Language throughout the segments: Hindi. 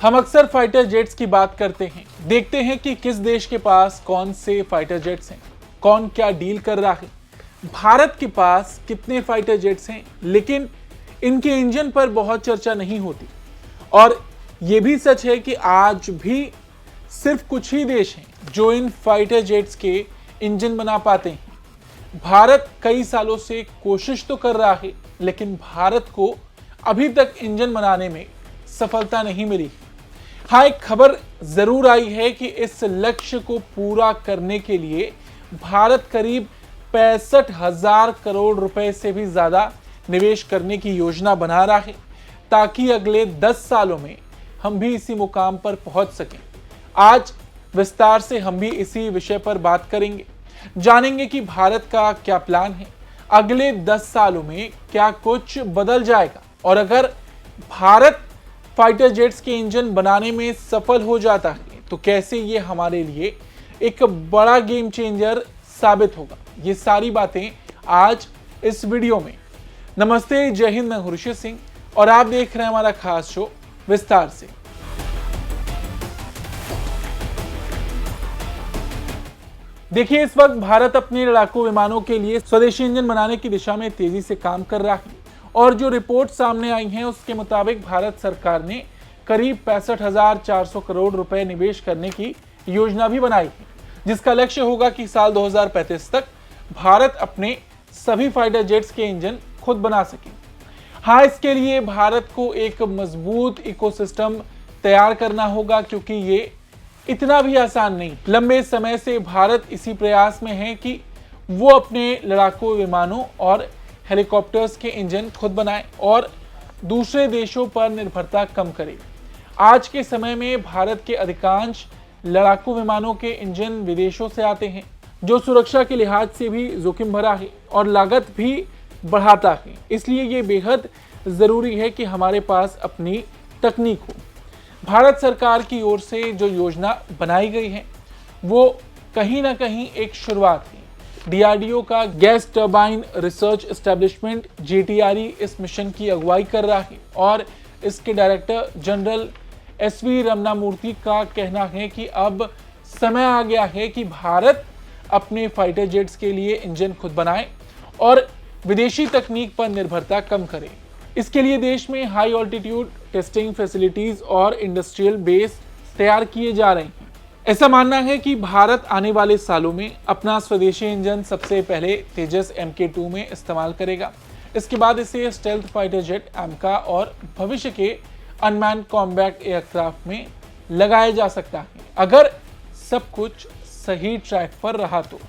हम अक्सर फाइटर जेट्स की बात करते हैं, देखते हैं कि किस देश के पास कौन से फाइटर जेट्स हैं, कौन क्या डील कर रहा है, भारत के पास कितने फाइटर जेट्स हैं, लेकिन इनके इंजन पर बहुत चर्चा नहीं होती। और ये भी सच है कि आज भी सिर्फ कुछ ही देश हैं जो इन फाइटर जेट्स के इंजन बना पाते हैं। भारत कई सालों से कोशिश तो कर रहा है, लेकिन भारत को अभी तक इंजन बनाने में सफलता नहीं मिली। हाँ, एक खबर जरूर आई है कि इस लक्ष्य को पूरा करने के लिए भारत करीब 65,000 करोड़ रुपए से भी ज्यादा निवेश करने की योजना बना रहा है, ताकि अगले 10 सालों में हम भी इसी मुकाम पर पहुंच सकें। आज विस्तार से हम भी इसी विषय पर बात करेंगे, जानेंगे कि भारत का क्या प्लान है, अगले 10 सालों में क्या कुछ बदल जाएगा, और अगर भारत फाइटर जेट्स के इंजन बनाने में सफल हो जाता है तो कैसे ये हमारे लिए एक बड़ा गेम चेंजर साबित होगा। ये सारी बातें आज इस वीडियो में। नमस्ते, जय हिंद, मैं ऋषि सिंह और आप देख रहे हैं हमारा खास शो विस्तार से। देखिए, इस वक्त भारत अपने लड़ाकू विमानों के लिए स्वदेशी इंजन बनाने की दिशा में तेजी से काम कर रहा है, और जो रिपोर्ट सामने आई हैं उसके मुताबिक भारत सरकार ने करीब 65,400 करोड़ रुपए निवेश करने की योजना भी बनाई है, जिसका लक्ष्य होगा कि साल 2035 तक भारत अपने सभी फाइटर जेट्स के इंजन खुद बना सके। हाँ, इसके लिए भारत को एक मजबूत इकोसिस्टम तैयार करना होगा, क्योंकि ये इतना भी आसान नहीं। लंबे समय से भारत इसी प्रयास में है कि वो अपने लड़ाकू विमानों और हेलीकॉप्टर्स के इंजन खुद बनाए और दूसरे देशों पर निर्भरता कम करे। आज के समय में भारत के अधिकांश लड़ाकू विमानों के इंजन विदेशों से आते हैं, जो सुरक्षा के लिहाज से भी जोखिम भरा है और लागत भी बढ़ाता है। इसलिए ये बेहद जरूरी है कि हमारे पास अपनी तकनीक हो। भारत सरकार की ओर से जो योजना बनाई गई है वो कहीं ना कहीं एक शुरुआत है। डीआरडीओ का gas turbine research establishment GTRE इस मिशन की अगुवाई कर रहा है, और इसके डायरेक्टर जनरल SV रमनामूर्ति का कहना है कि अब समय आ गया है कि भारत अपने फाइटर जेट्स के लिए इंजन खुद बनाए और विदेशी तकनीक पर निर्भरता कम करे। इसके लिए देश में हाई ऑल्टीट्यूड टेस्टिंग फैसिलिटीज और इंडस्ट्रियल बेस तैयार किए जा रहे हैं। ऐसा मानना है कि भारत आने वाले सालों में अपना स्वदेशी इंजन सबसे पहले तेजस MK2 में इस्तेमाल करेगा। इसके बाद इसे स्टेल्थ फाइटर जेट AMCA और भविष्य के अनमैन्ड कॉम्बैट एयरक्राफ्ट में लगाया जा सकता है, अगर सब कुछ सही ट्रैक पर रहा तो।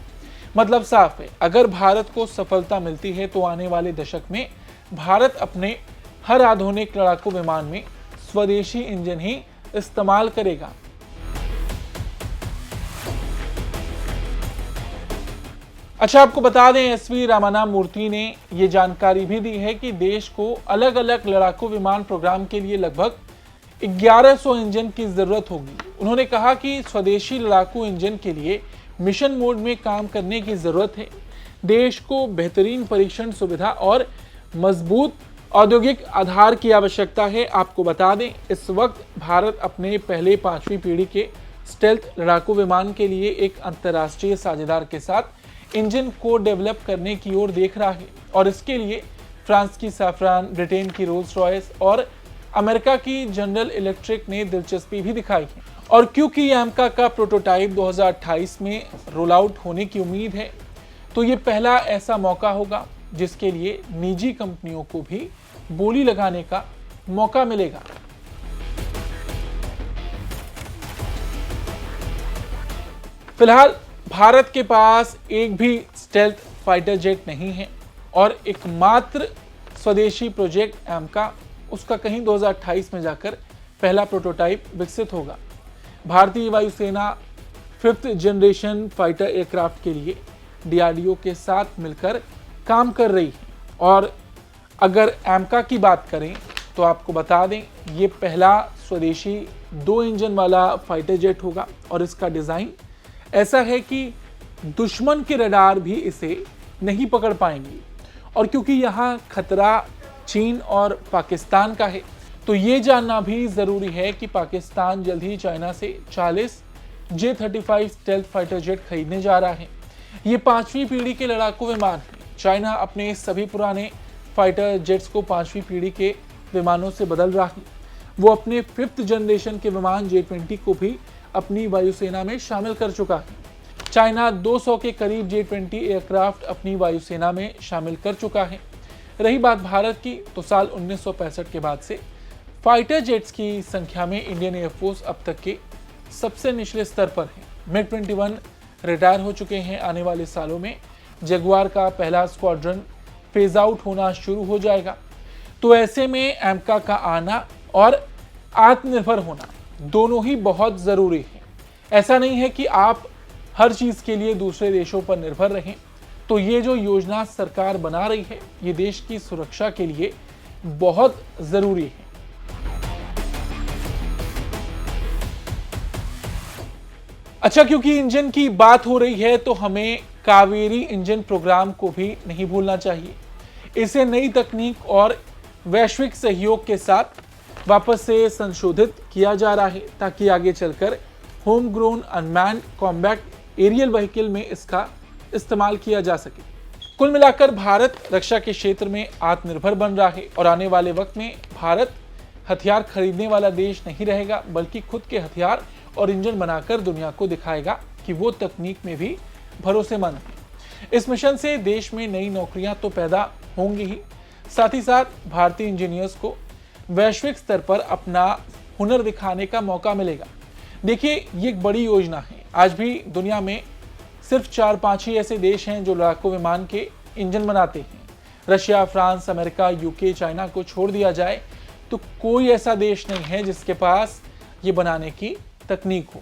मतलब साफ है, अगर भारत को सफलता मिलती है तो आने वाले दशक में भारत अपने हर आधुनिक लड़ाकू विमान में स्वदेशी इंजन ही इस्तेमाल करेगा। अच्छा, आपको बता दें, SV रामानामूर्ति ने यह जानकारी भी दी है कि देश को अलग अलग लड़ाकू विमान प्रोग्राम के लिए लगभग 1100 इंजन की जरूरत होगी। उन्होंने कहा कि स्वदेशी लड़ाकू इंजन के लिए मिशन मोड में काम करने की जरूरत है। देश को बेहतरीन परीक्षण सुविधा और मजबूत औद्योगिक आधार की आवश्यकता है। आपको बता दें, इस वक्त भारत अपने पहले 5वीं पीढ़ी के स्टेल्थ लड़ाकू विमान के लिए एक अंतर्राष्ट्रीय साझेदार के साथ इंजन को डेवलप करने की ओर देख रहा है, और इसके लिए फ्रांस की सैफ्रॉन, ब्रिटेन की रोल्स रॉयस और अमेरिका की जनरल इलेक्ट्रिक ने दिलचस्पी भी दिखाई है। और क्योंकि AMCA का प्रोटोटाइप 2028 में रोल आउट होने की उम्मीद है, तो ये पहला ऐसा मौका होगा जिसके लिए निजी कंपनियों को भी बोली लगाने का मौका मिलेगा। फिलहाल भारत के पास एक भी स्टेल्थ फाइटर जेट नहीं है, और एकमात्र स्वदेशी प्रोजेक्ट AMCA, उसका कहीं 2028 में जाकर पहला प्रोटोटाइप विकसित होगा। भारतीय वायुसेना 5th जनरेशन फाइटर एयरक्राफ्ट के लिए DRDO के साथ मिलकर काम कर रही है। और अगर AMCA की बात करें तो आपको बता दें, ये पहला स्वदेशी 2 इंजन वाला फाइटर जेट होगा, और इसका डिज़ाइन ऐसा है कि दुश्मन के रडार भी इसे नहीं पकड़ पाएंगे। और क्योंकि यहाँ खतरा चीन और पाकिस्तान का है, तो ये जानना भी जरूरी है कि पाकिस्तान जल्द ही चाइना से 40 J-35 स्टेल्थ फाइटर जेट खरीदने जा रहा है। ये 5वीं पीढ़ी के लड़ाकू विमान है। चाइना अपने सभी पुराने फाइटर जेट्स को 5वीं पीढ़ी के विमानों से बदल रहा है। वो अपने 5th जनरेशन के विमान J-20 को भी अपनी वायुसेना में शामिल कर चुका है। चाइना 200 के करीब J-20 एयरक्राफ्ट अपनी वायुसेना में शामिल कर चुका है। रही बात भारत की, तो साल 1965 के बाद से फाइटर जेट्स की संख्या में इंडियन एयरफोर्स अब तक के सबसे निचले स्तर पर है। MiG-21 रिटायर हो चुके हैं। आने वाले सालों में जगुआर का पहला स्क्वाड्रन फेज आउट होना शुरू हो जाएगा। तो ऐसे में एमका का आना और आत्मनिर्भर होना दोनों ही बहुत जरूरी है। ऐसा नहीं है कि आप हर चीज के लिए दूसरे देशों पर निर्भर रहें। तो ये जो योजना सरकार बना रही है, ये देश की सुरक्षा के लिए बहुत जरूरी है। अच्छा, क्योंकि इंजन की बात हो रही है तो हमें कावेरी इंजन प्रोग्राम को भी नहीं भूलना चाहिए। इसे नई तकनीक और वैश्विक सहयोग के साथ वापस से संशोधित किया जा रहा है ताकि आगे चलकर home grown unmanned combat aerial vehicle में इसका इस्तेमाल किया जा सके। कुल मिलाकर भारत रक्षा के क्षेत्र में आत्मनिर्भर बन रहा है और आने वाले वक्त में भारत हथियार खरीदने वाला देश नहीं रहेगा, बल्कि खुद के हथियार और इंजन बनाकर दुनिया को दिखाएगा कि वो तकनीक में भी भरोसेमंद है। इस मिशन से देश में नई नौकरियां तो पैदा होंगी ही, साथ ही साथ भारतीय इंजीनियर्स को वैश्विक स्तर पर अपना हुनर दिखाने का मौका मिलेगा। देखिए, ये एक बड़ी योजना है। आज भी दुनिया में सिर्फ 4-5 ही ऐसे देश हैं जो लड़ाकू विमान के इंजन बनाते हैं। Russia, France, America, UK, China को छोड़ दिया जाए तो कोई ऐसा देश नहीं है जिसके पास ये बनाने की तकनीक हो।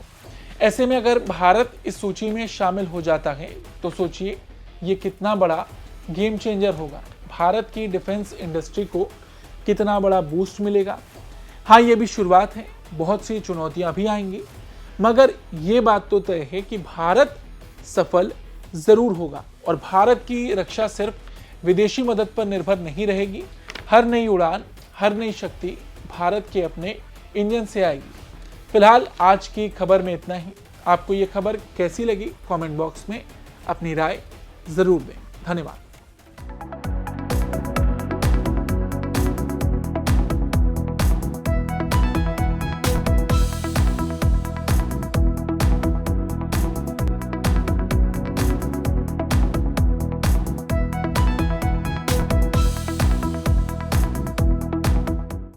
ऐसे में अगर भारत इस सूची में शामिल हो जाता है तो सोचिए ये कितना बड़ा गेम चेंजर होगा। भारत की डिफेंस इंडस्ट्री को कितना बड़ा बूस्ट मिलेगा। हाँ, ये भी शुरुआत है, बहुत सी चुनौतियां भी आएंगी, मगर ये बात तो तय है कि भारत सफल जरूर होगा और भारत की रक्षा सिर्फ विदेशी मदद पर निर्भर नहीं रहेगी। हर नई उड़ान, हर नई शक्ति भारत के अपने इंजन से आएगी। फिलहाल आज की खबर में इतना ही। आपको ये खबर कैसी लगी, कमेंट बॉक्स में अपनी राय जरूर दें। धन्यवाद।